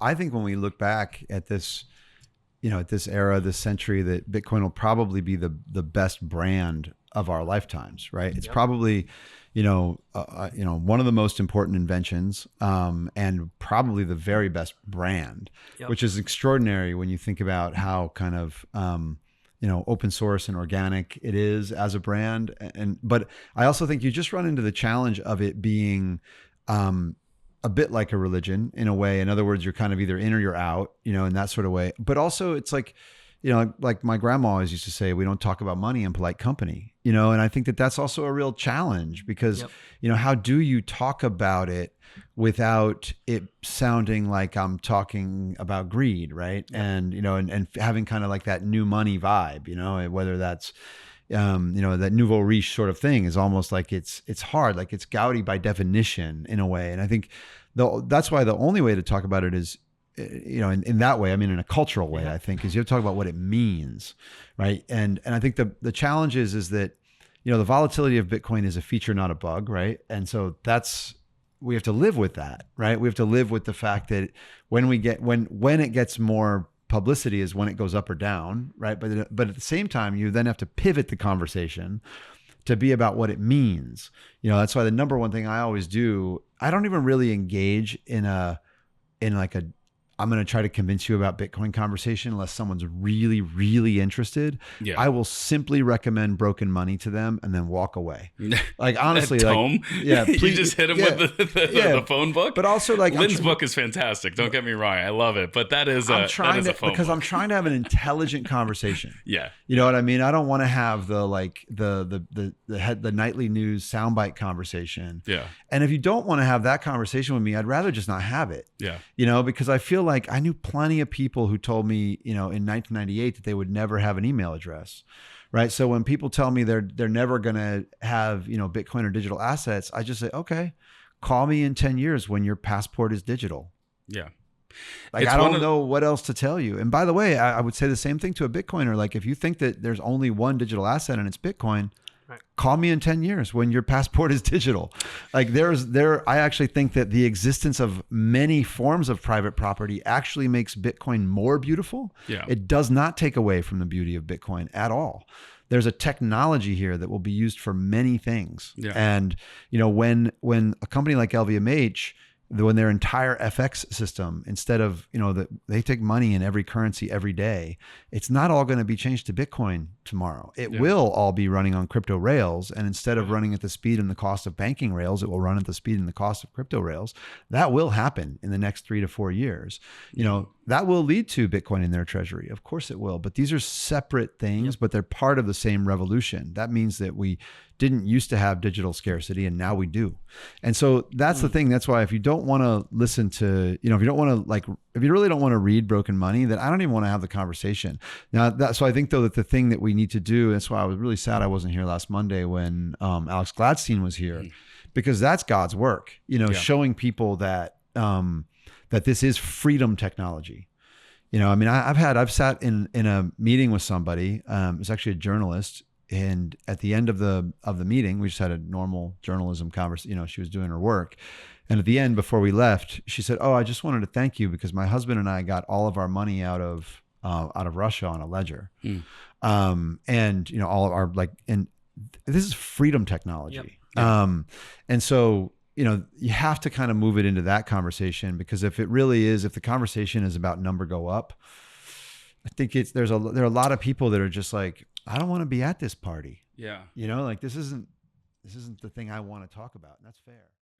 I think when we look back at this, at this era, this century, that Bitcoin will probably be the best brand of our lifetimes, right? It's probably, one of the most important inventions, and probably the very best brand, which is extraordinary when you think about how kind of, open source and organic it is as a brand. But I also think you just run into the challenge of it being, a bit like a religion in a way. In other words, you're kind of either in or you're out, in that sort of way. But also it's like, like my grandma always used to say, we don't talk about money in polite company, and I think that that's also a real challenge because, how do you talk about it without it sounding like I'm talking about greed, right? And, and having kind of like that new money vibe, whether that's, that nouveau riche sort of thing is almost like it's hard, like it's gaudy by definition in a way. And I think that's why the only way to talk about it is, in that way, I mean, in a cultural way, I think, is you have to talk about what it means, right? And I think the challenge is that, the volatility of Bitcoin is a feature, not a bug, right? And so we have to live with that, right? We have to live with the fact that when it gets more publicity is when it goes up or down, right? But at the same time, you then have to pivot the conversation to be about what it means. That's why the number one thing I always do, I don't even really engage in like a I'm going to try to convince you about Bitcoin conversation unless someone's really, really interested. Yeah. I will simply recommend Broken Money to them and then walk away. Like, honestly, Tome? Yeah, please, you just hit him with the phone book. But also, like, Lynn's book is fantastic. Don't get me wrong. I love it. But that is a phone because book. I'm trying to have an intelligent conversation. Yeah. You know what I mean? I don't want to have the nightly news soundbite conversation. Yeah. And if you don't want to have that conversation with me, I'd rather just not have it. Yeah. Because I feel like I knew plenty of people who told me, in 1998 that they would never have an email address, right? So when people tell me they're never going to have, Bitcoin or digital assets, I just say, okay, call me in 10 years when your passport is digital. Yeah. Like, I don't know what else to tell you. And by the way, I would say the same thing to a Bitcoiner. Like, if you think that there's only one digital asset and it's Bitcoin, right, call me in 10 years when your passport is digital. Like, I actually think that the existence of many forms of private property actually makes Bitcoin more beautiful. Yeah. It does not take away from the beauty of Bitcoin at all. There's a technology here that will be used for many things. Yeah. And, when a company like LVMH, when their entire FX system, instead of, they take money in every currency every day, it's not all going to be changed to Bitcoin tomorrow. It will all be running on crypto rails. And instead of running at the speed and the cost of banking rails, it will run at the speed and the cost of crypto rails. That will happen in the next 3 to 4 years. That will lead to Bitcoin in their treasury. Of course it will. But these are separate things, but they're part of the same revolution. That means that we didn't used to have digital scarcity and now we do. And so that's the thing. That's why if you don't want to listen to, if you don't want to if you really don't want to read Broken Money, then I don't even want to have the conversation. Now, so I think though that the thing that we need to do, that's why I was really sad I wasn't here last Monday when Alex Gladstein was here, because that's God's work, showing people that, that this is freedom technology. I've sat in a meeting with somebody, it was actually a journalist. And at the end of the meeting, we just had a normal journalism conversation. She was doing her work. And at the end, before we left, she said, "Oh, I just wanted to thank you because my husband and I got all of our money out of Russia on a ledger." And, all of our and this is freedom technology. Yep. And so, you have to kind of move it into that conversation, because if the conversation is about number go up, I think there are a lot of people that are just like, I don't want to be at this party. Yeah. Like this isn't the thing I want to talk about. And that's fair.